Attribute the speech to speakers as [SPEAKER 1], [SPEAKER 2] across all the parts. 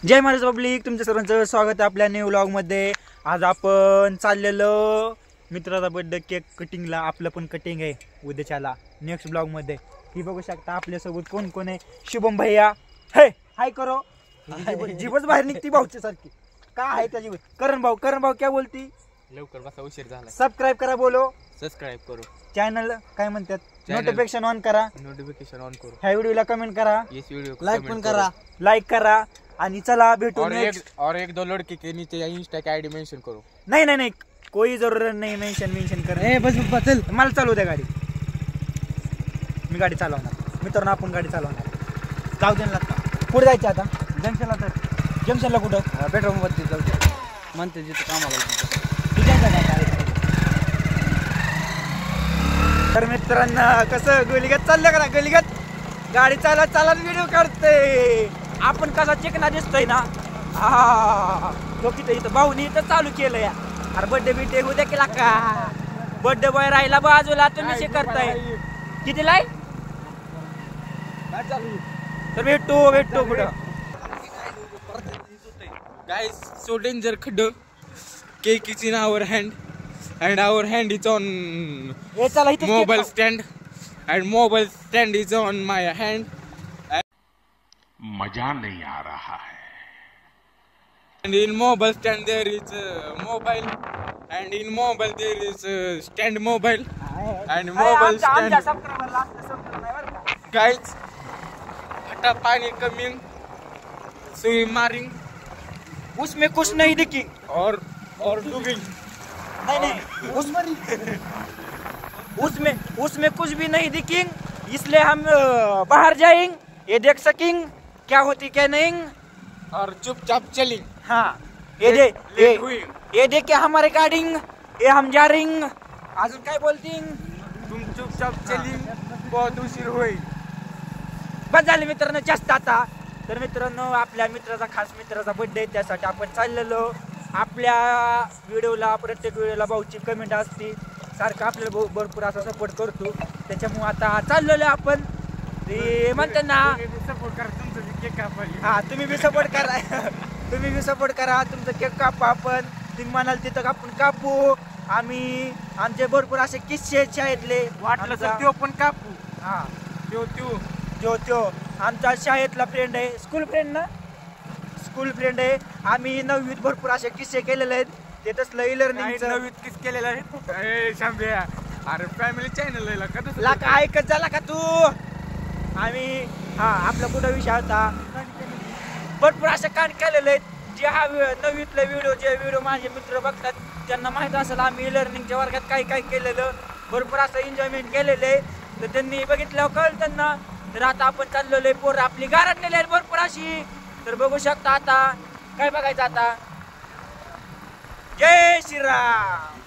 [SPEAKER 1] जय Maharaj public, तुमच्या सर्वांचं स्वागत आहे आपल्या न्यू व्लॉग मध्ये। आज आपण चाललेलो मित्राचा बर्थडे केक कटिंगला। आपलं पण कटिंग आहे उद्याच्याला नेक्स्ट ब्लॉग मध्ये। ही बघू शकता आपल्या सोबत कोण कोण आहे। शुभम भैया हे हाय करो, जीवच बाहेर निघती भाऊच्या सारखी का आहे त्या जीव। करण भाऊ क्या बोलती?
[SPEAKER 2] लवकर बसा, उशीर झाला।
[SPEAKER 1] सबस्क्राइब करा, बोलो
[SPEAKER 2] सबस्क्राइब करो।
[SPEAKER 1] चॅनल काय म्हणतात, नोटिफिकेशन ऑन करा,
[SPEAKER 2] नोटिफिकेशन ऑन करो।
[SPEAKER 1] ह्या व्हिडिओला कमेंट करा,
[SPEAKER 2] इस वीडियो को
[SPEAKER 1] लाइक पण करा, लाइक करा आणि चला भेटू।
[SPEAKER 2] और एक दो लड़के के नीचे इंस्टा की आईडी मेंशन करो।
[SPEAKER 1] नहीं कोई जरूरत नहीं मेंशन कर।
[SPEAKER 3] बस चल,
[SPEAKER 1] मला चालू द्या गाडी, मी गाडी चालवणार। मित्रांनो आपण गाडी चालवणार। जाऊ दे लागता, पुढे जायचं आता जंक्शनला। तर जंक्शनला कुठं? पेट्रोल मध्ये जाऊ दे म्हणते जिथं कामाला। तर मित्रांनो कसं गलिगत चाललं का? गलिगत गाडी चालत व्हिडिओ काढते आपण। कसा चिकना दिसतोय ना, तो इथं भाऊनी इथं चालू केलं या। अरे बर्थडे बिटे उद्या केला का? बर्थडे बॉय राहिला बाजूला, तुम्ही शे करताय किती लाई? तर भेटतो कुठं?
[SPEAKER 2] Guys, so danger खड्डं. Cake is in our hand and our hand is on
[SPEAKER 1] हे चला इथे
[SPEAKER 2] mobile stand and mobile stand is on my hand.
[SPEAKER 4] मजा नहीं आ रहा है।
[SPEAKER 2] And in mobile stand there is mobile, and in mobile there is stand mobile, and mobile stand. Guys, हटा पानी coming, swimming,
[SPEAKER 1] उसमें कुछ नहीं दिखी
[SPEAKER 2] और डूबिंग।
[SPEAKER 1] नहीं उसमें कुछ भी नहीं दिखेंगे, इसलिए हम बाहर जाएंगे, ये देख सकेंगे क्या होती क्या नहीं,
[SPEAKER 2] और चुपचाप चलेंगे।
[SPEAKER 1] हाँ ये देखे हमारे गार्डिंग, ये हम जा रहे हैं। अजून काय बोलती?
[SPEAKER 2] तुम चुपचाप चलेंगे, बहुत उशीर होईल।
[SPEAKER 1] बस झाले मित्रांनो, जास्त आता। तर मित्रांनो आपल्या मित्राचा, खास मित्राचा बर्थडे, त्यासाठी आपण चाललेलो। आपल्या व्हिडिओला, प्रत्येक व्हिडिओला भाऊची कमेंट असते, सारखं आपल्याला भरपूर असा सपोर्ट करतो। त्याच्यामुळे आता चाललेलो आपण। ते म्हणते ना
[SPEAKER 2] सपोर्ट करा, तुमचं केक कापा।
[SPEAKER 1] हा तुम्ही बी सपोर्ट करा, तुमचं केक कापा। आपण तुम्ही म्हणाल तिथं आपण कापू। आम्ही आमचे भरपूर असे किस्से शाळेतले,
[SPEAKER 2] वाटलं तर तो पण कापू।
[SPEAKER 1] हा
[SPEAKER 2] त्यो
[SPEAKER 1] आमचा शाळेतला फ्रेंड आहे, स्कूल फ्रेंड आहे। आम्ही 9वीत भरपूर असे किस्से केलेले आहेत। ते तसलं e-learning
[SPEAKER 2] 9वीत किस केलेला आहे शांभ्या। अरे फॅमिली चॅनल आहे
[SPEAKER 1] का ऐकत झाला का तू? आम्ही आपला कुठं विषय होता, भरपूर असे कान केलेले आहेत। जे हा 9वीतले व्हिडिओ माझे मित्र बघतात त्यांना माहित असेल। आम्ही e-learningच्या वर्गात काय केलेलं, भरपूर असं एन्जॉयमेंट केलेलं आहे। तर त्यांनी बघितलं कळलं त्यांना। तर आता आपण चाललेलो आहे, पोरं आपली गारात नेली आहे भरपूर अशी। तर बघू शकता आता काय बघायचं आता। जय श्रीराम,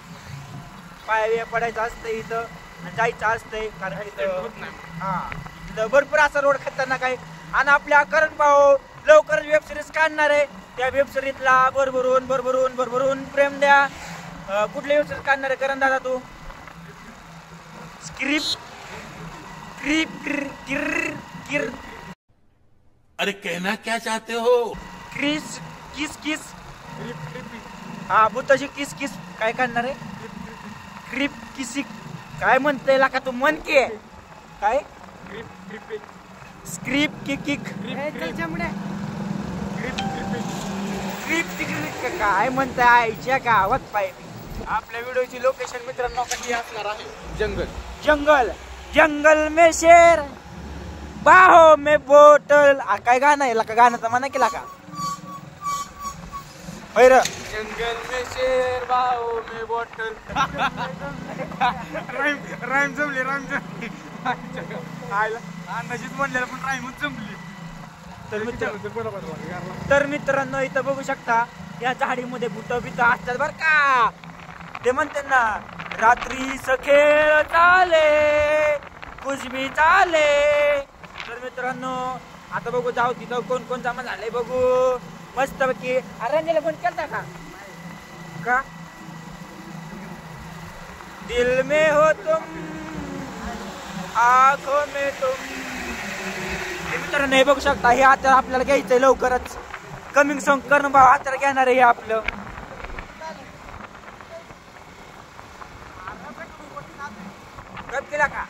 [SPEAKER 1] पाय पडायचं असतं इथं आणि जायचं असतंय, कारण इथं भरपूर असा रोड खतरनाक आहे। आणि आपल्या करण भाऊ लवकरच वेब सिरीज काढणार आहे। त्या वेब सिरीजला भरभरून प्रेम द्या। कुठली वेब सिरीज काढणार आहे करण दादा तू?
[SPEAKER 4] अरे कहना क्या चाहते हो?
[SPEAKER 1] किस हा बुताशी किस काय करणार आहे? क्रिप किसी काय म्हणते का तू? मन के काय स्क्रिप्ट किक काय म्हणताय? आईच्या गावात पाहिजे।
[SPEAKER 2] आपल्या व्हिडिओची लोकेशन मित्रांनो कशी असणार आहे?
[SPEAKER 1] जंगल में शेर, बाहों में बोतल। काय गाणं आहे का? गाणं तर म्हणा केला का?
[SPEAKER 2] जंगल में शेर, बाहों में बोतल। राईम जमली। नशीब म्हणलेलं पण राईमच जमली।
[SPEAKER 1] तर मित्रांनो इथं बघू शकता, या झाडीमध्ये भूत असतात बर का। ते म्हणते ना, रात्रीच खेळ चाले, कुछ भी चाले। तर मित्रांनो आता बघू, जाऊ तिथं कोण जमा झालंय बघू मस्त पैकी। अरण्यला फोन केलता का? दिल में हो तुम, आंखों में तुम। मित्रांनो हे बघू शकता, हे आता आपल्याला घ्यायचंय लवकरच। कमिंग सॉन्ग करण भाऊ हाताला घेणार आहे आपलं. गप केला का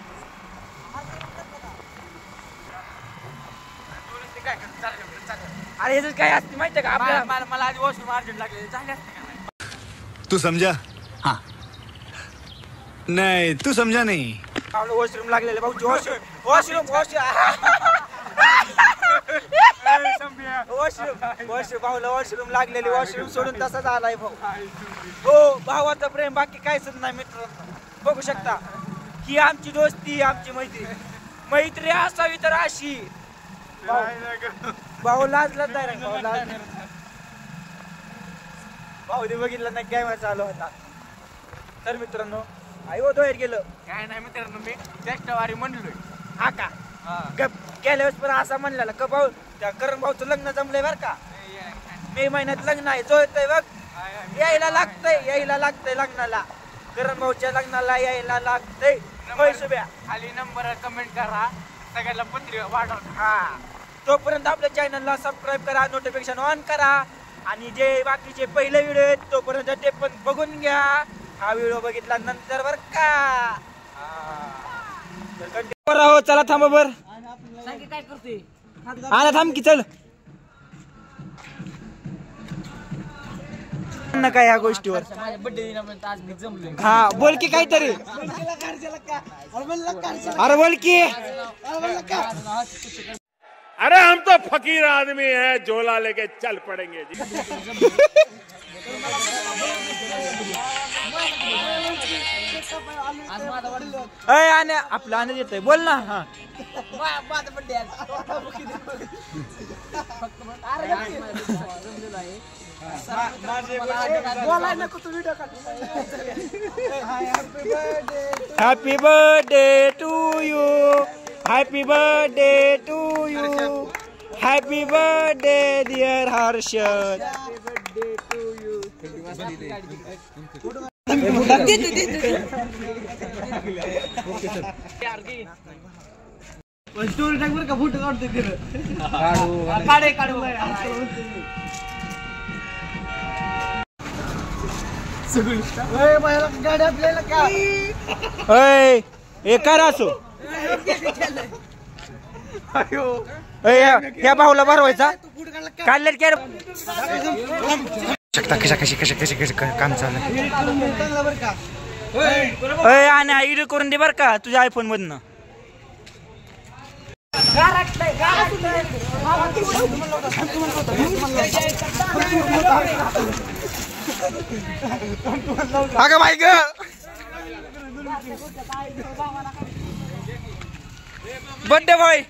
[SPEAKER 1] अरे ह्याच काय असते माहितीये का आपल्याला
[SPEAKER 2] मला आज वॉशरूम अर्जंट लागले झाले असते का नाही?
[SPEAKER 3] तू समझा हाँ नहीं तू समझा नहीं.
[SPEAKER 1] आपलं वॉशरूम लागलेलं भाऊ वॉशरूम वॉशरूम वॉशरूम भाऊला वॉशरूम लागलेली वॉशरूम सोडून तसाच आलाय भाऊ. हो भावाचं प्रेम बाकी काहीच नाही मित्रांनो. बघू शकता ही आमची दोस्ती आमची मैत्री असावी तर अशी. भाऊ लाजला नाही भाऊ ते बघितलं नाही काय चालू होता. तर मित्रांनो आई हो बाहेर गेलं
[SPEAKER 2] काय नाही मित्रांनो मी चेष्टावारी म्हणलोय.
[SPEAKER 1] हा का गेल्या वेळेस पण असा म्हणलेला का भाऊ त्या करण भाऊचं लग्न जमलंय बर का. मे महिन्यात लग्न आहे जो येतोय बघ यायला लागतंय लग्नाला. करण भाऊच्या लग्नाला यायला लागतंय. शुभ्या
[SPEAKER 2] खाली नंबर कमेंट करा सगळ्याला पत्रिका वाढवा.
[SPEAKER 1] हा तोपर्यंत आपल्या चॅनलला सबस्क्राईब करा नोटिफिकेशन ऑन करा आणि जे बाकीचे पहिले व्हिडिओ आहेत तोपर्यंत ते पण बघून घ्या. हा व्हिडिओ बघितला नंतर बर का. हो चला थांबा बर
[SPEAKER 5] काय करते
[SPEAKER 1] आला थांब की चल न काय ह्या गोष्टीवर.
[SPEAKER 5] माझ्या बर्थडे दिनापर्यंत आज मी जमलोय.
[SPEAKER 1] हा बोल की काहीतरी अरे बोल की.
[SPEAKER 4] अरे हम तो फकीर आदमी है झोला लेके चल पड़ेंगे जी.
[SPEAKER 5] आज माझा वाढदिवस.
[SPEAKER 1] अय आने आपलं आनंद येतोय बोल ना. हा
[SPEAKER 5] माझा बर्थडे आज फक्त जमलेलो आहे.
[SPEAKER 1] Happy birthday to you happy birthday to you happy birthday dear Harshad. अय एकार असो ह्या भाऊला भरवायचा काढले कशी काम चालू आणि आयडी करून दे बर का तुझ्या आयफोन मधनं. अगं बाई ग बर्थडे बॉय.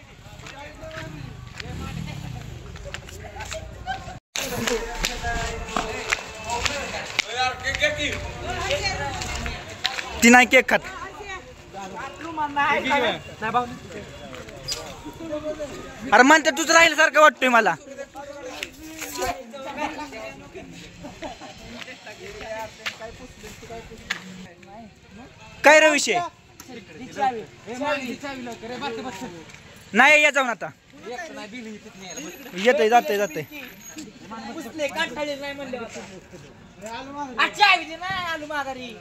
[SPEAKER 1] ती नाही केक खात. अरे म्हणते तुझं राहिलं सारखं वाटतोय मला. काय रे विषय नाही या जाऊन आता येतय जाते
[SPEAKER 5] आलू माघारी